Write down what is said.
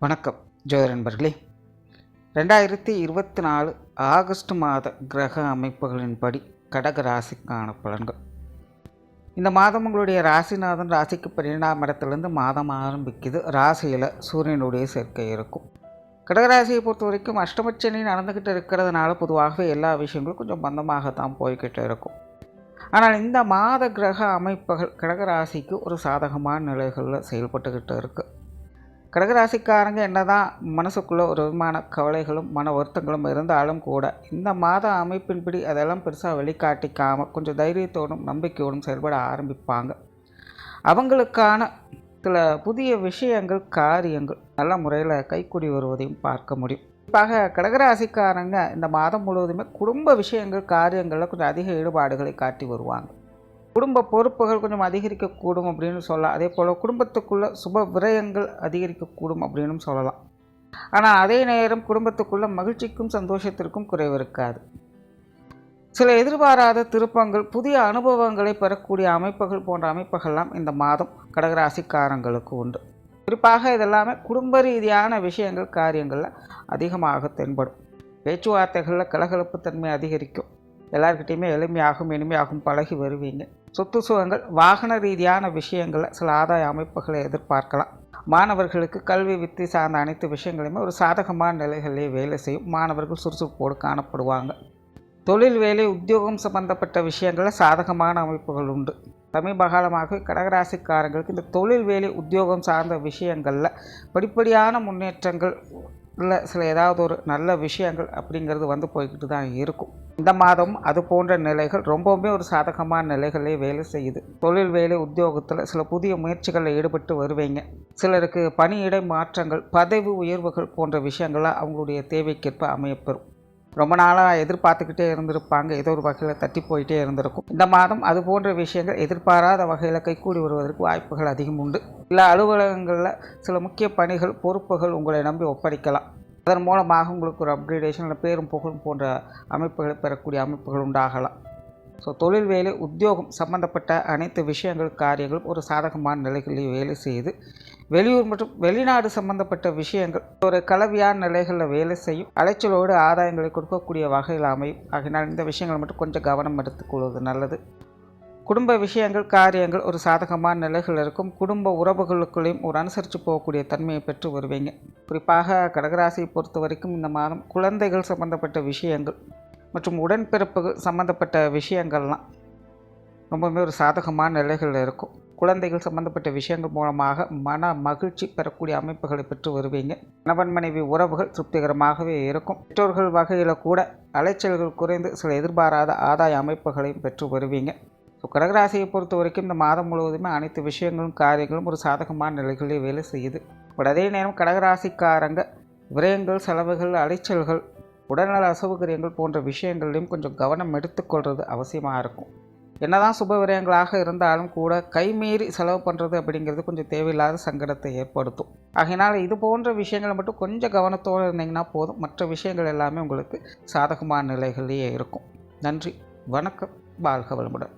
வணக்கம் ஜோதிட நண்பர்களே. 2024 ஆகஸ்ட் மாத கிரக அமைப்புகளின்படி கடக ராசிக்கான பலன்கள். இந்த மாதம் உங்களுடைய ராசிநாதன் ராசிக்கு 12ஆம் இடத்துலேருந்து மாதம் ஆரம்பிக்குது. ராசியில் சூரியனுடைய சேர்க்கை இருக்கும். கடகராசியை பொறுத்த வரைக்கும் அஷ்டமச்சனி நடந்துக்கிட்டு இருக்கிறதுனால பொதுவாகவே எல்லா விஷயங்களும் கொஞ்சம் மந்தமாகத்தான் போய்கிட்டு இருக்கும். ஆனால் இந்த மாத கிரக அமைப்புகள் கடகராசிக்கு ஒரு சாதகமான நிலைகளில் செயல்பட்டுக்கிட்டு இருக்குது. கடகராசிக்காரங்க என்னதான் மனசுக்குள்ளே ஒரு விதமான கவலைகளும் மன வருத்தங்களும் இருந்தாலும் கூட இந்த மாத அமைப்பின்படி அதெல்லாம் பெருசாக வெளிக்காட்டிக்காமல் கொஞ்சம் தைரியத்தோடும் நம்பிக்கையோடும் செயல்பட ஆரம்பிப்பாங்க. அவங்களுக்கான சில புதிய விஷயங்கள் காரியங்கள் நல்ல முறையில் கைக்கூடி வருவதையும் பார்க்க முடியும். குறிப்பாக கடகராசிக்காரங்க இந்த மாதம் முழுவதுமே குடும்ப விஷயங்கள் காரியங்களில் கொஞ்சம் அதிக ஈடுபாடுகளை காட்டி வருவாங்க. குடும்ப பொறுப்புகள் கொஞ்சம் அதிகரிக்கக்கூடும் அப்படின்னு சொல்லலாம். அதே போல் குடும்பத்துக்குள்ளே சுப விரயங்கள் அதிகரிக்கக்கூடும் அப்படின்னு சொல்லலாம். ஆனால் அதே நேரம் குடும்பத்துக்குள்ளே மகிழ்ச்சிக்கும் சந்தோஷத்திற்கும் குறைவு இருக்காது. சில எதிர்பாராத திருப்பங்கள், புதிய அனுபவங்களை பெறக்கூடிய அமைப்புகள் போன்ற அமைப்புகள்லாம் இந்த மாதம் கடகராசிக்காரங்களுக்கு உண்டு. குறிப்பாக இதெல்லாமே குடும்ப ரீதியான விஷயங்கள் காரியங்களில் அதிகமாக தென்படும். பேச்சுவார்த்தைகளில் கலகலப்பு தன்மை அதிகரிக்கும். எல்லாருக்கிட்டையுமே இனிமையாகவும் பழகி வருவீங்க. சொத்து சுகங்கள், வாகன ரீதியான விஷயங்களில் சில ஆதாய அமைப்புகளை எதிர்பார்க்கலாம். மாணவர்களுக்கு கல்வி வித்தை சார்ந்த அனைத்து விஷயங்களையுமே ஒரு சாதகமான நிலைகளிலே வேலை செய்யும். மாணவர்கள் சுறுசுறுப்போடு காணப்படுவாங்க. தொழில் வேலை உத்தியோகம் சம்பந்தப்பட்ட விஷயங்களில் சாதகமான அமைப்புகள் உண்டு. சமீப காலமாக கடகராசிக்காரங்களுக்கு இந்த தொழில் வேலை உத்தியோகம் சார்ந்த விஷயங்களில் படிப்படியான முன்னேற்றங்கள் இல்லை சில ஏதாவது ஒரு நல்ல விஷயங்கள் அப்படிங்கிறது வந்து போய்கிட்டு தான் இருக்கும். இந்த மாதம் அது போன்ற நிலைகள் ரொம்பவுமே ஒரு சாதகமான நிலைகளே வேலை செய்யுது. தொழில் வேலை உத்தியோகத்தில் சில புதிய முயற்சிகளில் ஈடுபட்டு வருவீங்க. சிலருக்கு பணியிடை மாற்றங்கள், பதவி உயர்வுகள் போன்ற விஷயங்களாக அவங்களுடைய தேவைக்கேற்ப அமையப்பெறும். ரொம்ப நாளாக எதிர்பார்த்துக்கிட்டே இருந்திருப்பாங்க. ஏதோ ஒரு வகையில் தட்டி போயிட்டே இருந்திருக்கும். இந்த மாதம் அது போன்ற விஷயங்கள் எதிர்பாராத வகையில் கைக்கூடி வருவதற்கு வாய்ப்புகள் அதிகம் உண்டு. இல்லை அலுவலகங்களில் சில முக்கிய பணிகள், பொறுப்புகள் உங்களை நம்பி ஒப்படைக்கலாம். அதன் மூலமாக உங்களுக்கு ஒரு அப்கிரேடேஷன், பேரும் புகழும் போன்ற அமைப்புகளை பெறக்கூடிய அமைப்புகள் உண்டாகலாம். ஸோ தொழில் வேலை உத்தியோகம் சம்பந்தப்பட்ட அனைத்து விஷயங்கள் காரியங்களும் ஒரு சாதகமான நிலைகளில் வேலை செய்து வெளியூர் மற்றும் வெளிநாடு சம்பந்தப்பட்ட விஷயங்கள் ஒரு கலவையான நிலைகளில் வேலை செய்யும். அலைச்சலோடு ஆதாயங்களை கொடுக்கக்கூடிய வகையில் அமையும். ஆகினால் இந்த விஷயங்கள் மட்டும் கொஞ்சம் கவனம் எடுத்துக்கொள்வது நல்லது. குடும்ப விஷயங்கள் காரியங்கள் ஒரு சாதகமான நிலைகள் இருக்கும். குடும்ப உறவுகளுக்குள்ளேயும் ஒரு அனுசரித்து போகக்கூடிய தன்மையை பெற்று வருவீங்க. குறிப்பாக கடகராசியை பொறுத்த வரைக்கும் இந்த மாதம் குழந்தைகள் சம்பந்தப்பட்ட விஷயங்கள் மற்றும் உடன்பிறப்புகள் சம்பந்தப்பட்ட விஷயங்கள்லாம் ரொம்பவுமே ஒரு சாதகமான நிலைகளில் இருக்கும். குழந்தைகள் சம்பந்தப்பட்ட விஷயங்கள் மூலமாக மன மகிழ்ச்சி பெறக்கூடிய அமைப்புகளை பெற்று வருவீங்க. கணவன் மனைவி உறவுகள் திருப்திகரமாகவே இருக்கும். பெற்றோர்கள் வகையில் கூட அலைச்சல்கள் குறைந்து சில எதிர்பாராத ஆதாய அமைப்புகளையும் பெற்று வருவீங்க. ஸோ கடகராசியை பொறுத்த வரைக்கும் இந்த மாதம் முழுவதுமே அனைத்து விஷயங்களும் காரியங்களும் ஒரு சாதகமான நிலைகளிலே வேலை செய்யுது. பட் அதே நேரம் கடகராசிக்காரங்க விரயங்கள், செலவுகள், அலைச்சல்கள், உடல்நல அசௌகரியங்கள் போன்ற விஷயங்களையும் கொஞ்சம் கவனம் எடுத்துக்கொள்வது அவசியமாக இருக்கும். என்னதான் சுப விரயங்களாக இருந்தாலும் கூட கைமீறி செலவு பண்ணுறது அப்படிங்கிறது கொஞ்சம் தேவையில்லாத சங்கடத்தை ஏற்படுத்தும். ஆகையினால் இது போன்ற விஷயங்களை மட்டும் கொஞ்சம் கவனத்தோடு இருந்தீங்கன்னா போதும். மற்ற விஷயங்கள் எல்லாமே உங்களுக்கு சாதகமான நிலைகளிலேயே இருக்கும். நன்றி, வணக்கம், வாழ்க வளமுடன்.